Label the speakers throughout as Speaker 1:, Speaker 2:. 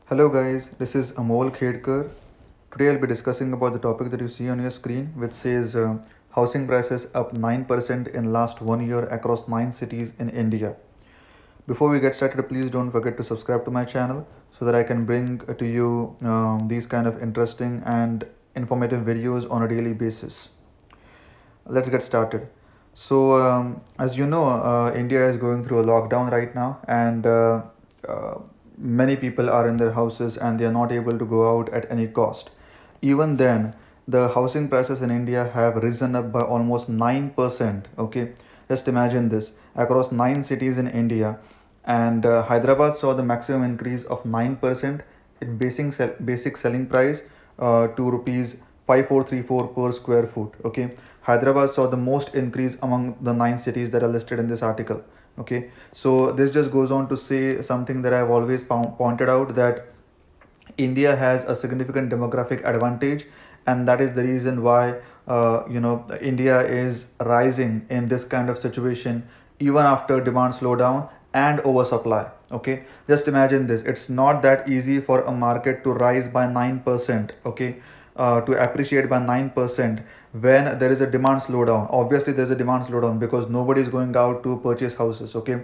Speaker 1: Hello guys, this is Amol Khedkar. Today I'll be discussing about the topic that you see on your screen, which says housing prices up 9% in last 1 year across 9 cities in India. Before we get started, please don't forget to subscribe to my channel so that I can bring to you these kind of interesting and informative videos on a daily basis. Let's get started. As you know, India is going through a lockdown right now, and uh, many people are in their houses and they are not able to go out at any cost. Even then, the housing prices in India have risen up by almost 9%. Okay, just imagine this across 9 cities in India, and Hyderabad saw the maximum increase of 9% in basic selling price to rupees 5434 per square foot. Okay, Hyderabad saw the most increase among the 9 cities that are listed in this article. Okay, so this just goes on to say something that I've always pointed out, that India has a significant demographic advantage, and that is the reason why India is rising in this kind of situation even after demand slowdown and oversupply. Okay, just imagine this. It's not that easy for a market to rise by 9%. Okay, to appreciate by 9% when there is a demand slowdown. Obviously, there's a demand slowdown because nobody is going out to purchase houses. Okay,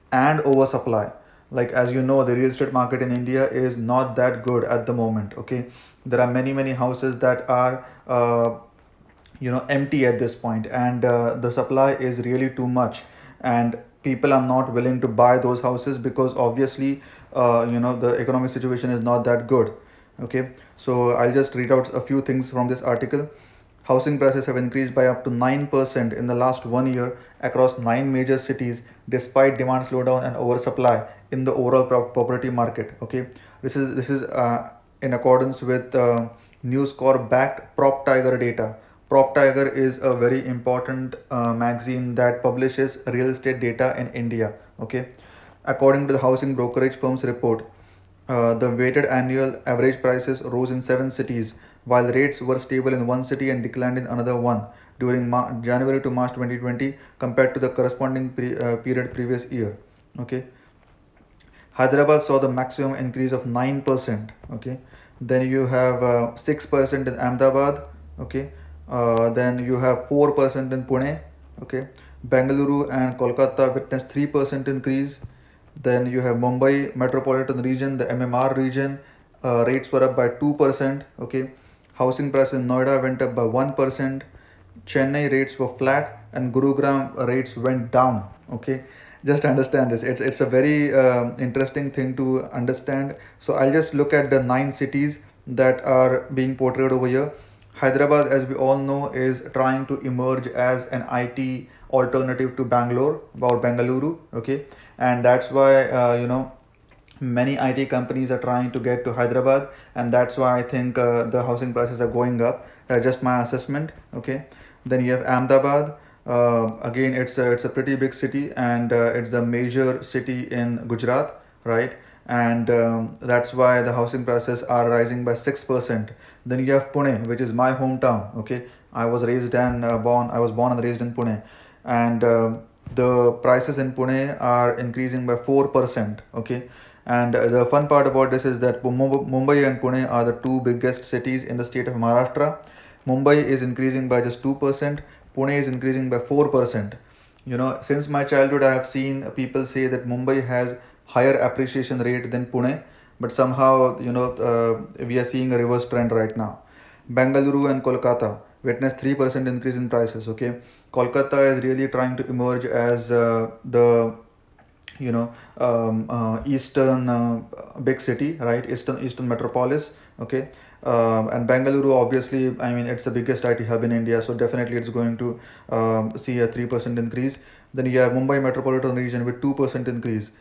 Speaker 1: and oversupply, like as you know, the real estate market in India is not that good at the moment. Okay, there are many houses that are empty at this point, and the supply is really too much, and people are not willing to buy those houses because obviously the economic situation is not that good. Okay, so I'll just read out a few things from this article. Housing prices have increased by up to 9% in the last 1 year across 9 major cities, despite demand slowdown and oversupply in the overall property market. Okay, this is in accordance with News Corp backed Prop Tiger data. Prop Tiger is a very important magazine that publishes real estate data in India. Okay, according to the housing brokerage firm's report, the weighted annual average prices rose in 7 cities, while rates were stable in one city and declined in another one during January to March 2020 compared to the corresponding period previous year. Okay, Hyderabad saw the maximum increase of 9%. Okay, then you have 6% in Ahmedabad. Okay, then you have 4% in Pune. Okay, Bengaluru and Kolkata witnessed 3% increase. Then you have Mumbai metropolitan region, the MMR region, rates were up by 2%. Okay, housing prices in Noida went up by 1%. Chennai rates were flat and Gurugram rates went down. Okay, just understand this. It's a very interesting thing to understand. So I'll just look at the 9 cities that are being portrayed over here. Hyderabad, as we all know, is trying to emerge as an IT alternative to Bangalore or Bengaluru. Okay, and that's why many IT companies are trying to get to Hyderabad, and that's why I think the housing prices are going up. Just my assessment. Okay, then you have Ahmedabad. Again, it's a pretty big city, and it's the major city in Gujarat, right? And that's why the housing prices are rising by 6%. Then you have Pune, which is my hometown. Okay, I was raised and born. I was born and raised in Pune, and the prices in Pune are increasing by 4%. Okay, and the fun part about this is that Mumbai and Pune are the two biggest cities in the state of Maharashtra. Mumbai is increasing by just 2%. Pune is increasing by 4%. Since my childhood, I have seen people say that Mumbai has higher appreciation rate than Pune, but somehow, we are seeing a reverse trend right now. Bengaluru and Kolkata witnessed 3% increase in prices. Okay, Kolkata is really trying to emerge as the eastern big city, right? Eastern metropolis. Okay, and Bengaluru, obviously, I mean, it's the biggest IT hub in India, so definitely it's going to see a 3% increase. Then you have Mumbai metropolitan region with 2% increase.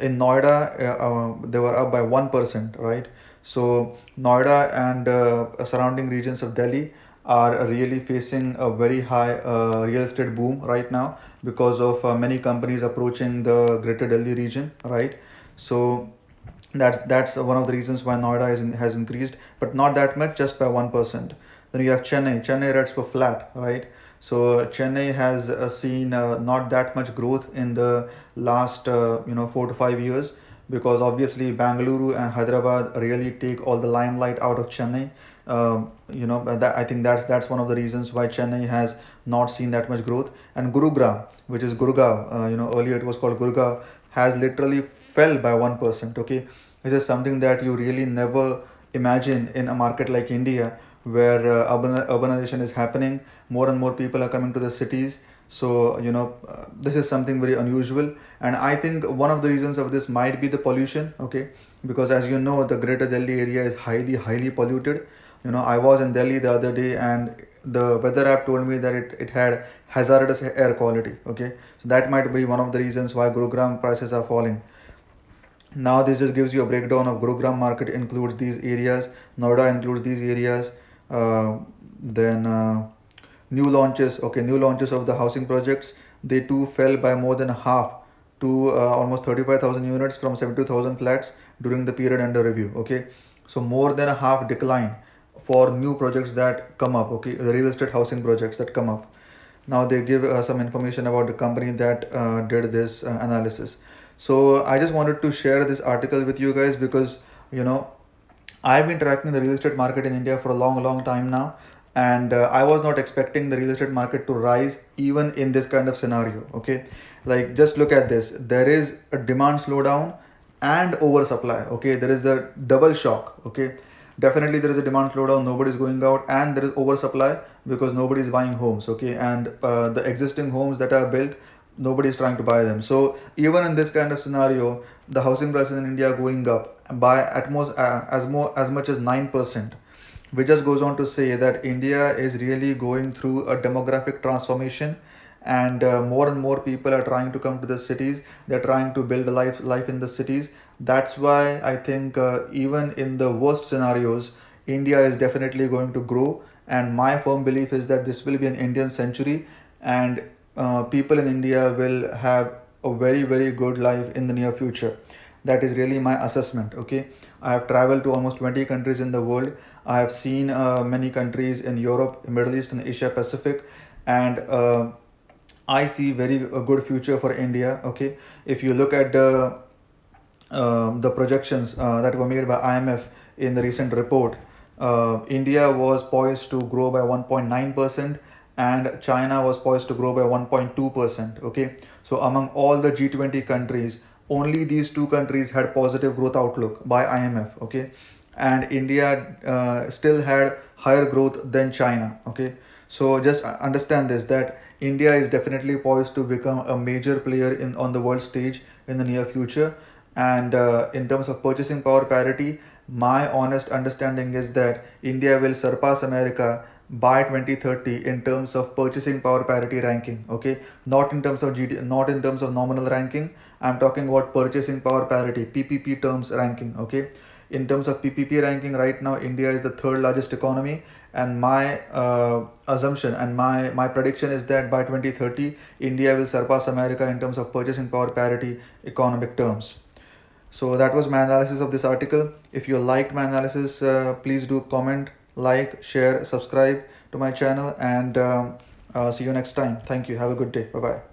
Speaker 1: In Noida, they were up by 1%, right? So Noida and surrounding regions of Delhi are really facing a very high real estate boom right now because of many companies approaching the greater Delhi region, right? So that's one of the reasons why Noida has increased, but not that much, just by 1%. Then you have Chennai. Chennai rates were flat, right? So Chennai has seen not that much growth in the last 4 to 5 years because obviously Bangalore and Hyderabad really take all the limelight out of Chennai. That I think that's one of the reasons why Chennai has not seen that much growth. And Gurugram, which is Gurgaon, earlier it was called Gurgaon, has literally fell by 1%. Okay, this is something that you really never imagine in a market like India, where urbanization is happening. More and more people are coming to the cities. So this is something very unusual, and I think one of the reasons of this might be the pollution. Okay, because as you know, the Greater Delhi area is highly polluted. I was in Delhi the other day, and the weather app told me that it had hazardous air quality. Okay, so that might be one of the reasons why Gurugram prices are falling. Now this just gives you a breakdown of Gurugram market includes these areas, Noida includes these areas, then new launches. Okay, new launches of the housing projects, they too fell by more than half to almost 35,000 units from 72,000 flats during the period under review. Okay, so more than a half decline for new projects that come up. Okay, the real estate housing projects that come up. Now they give some information about the company that did this analysis. So I just wanted to share this article with you guys because you know I've been tracking the real estate market in India for a long time now, and I was not expecting the real estate market to rise even in this kind of scenario. Okay, like just look at this. There is a demand slowdown and oversupply. Okay, there is a double shock. Okay, definitely there is a demand slowdown. Nobody is going out, and there is oversupply because nobody is buying homes. Okay, and the existing homes that are built, nobody is trying to buy them. So even in this kind of scenario, the housing prices in India are going up by at most as much as 9%, which just goes on to say that India is really going through a demographic transformation, and more and more people are trying to come to the cities. They're trying to build a life in the cities. That's why I think even in the worst scenarios, India is definitely going to grow. And my firm belief is that this will be an Indian century, and people in India will have a very good life in the near future. That is really my assessment. Okay, I have traveled to almost 20 countries in the world. I have seen many countries in Europe, Middle East, and Asia Pacific, and I see very good future for India. Okay, if you look at the projections that were made by IMF in the recent report, India was poised to grow by 1.9%, and China was poised to grow by 1.2%. Okay, so among all the G20 countries, only these two countries had positive growth outlook by IMF. Okay, and India still had higher growth than China. Okay, so just understand this, that India is definitely poised to become a major player in on the world stage in the near future. And in terms of purchasing power parity, my honest understanding is that India will surpass America by 2030 in terms of purchasing power parity ranking. Okay, not in terms of not in terms of nominal ranking. I'm talking about purchasing power parity, PPP terms ranking. Okay, in terms of PPP ranking, right now India is the third largest economy, and my assumption and my prediction is that by 2030 India will surpass America in terms of purchasing power parity economic terms. So that was my analysis of this article. If you liked my analysis, please do comment, like, share, subscribe to my channel, and see you next time. Thank you. Have a good day. Bye bye.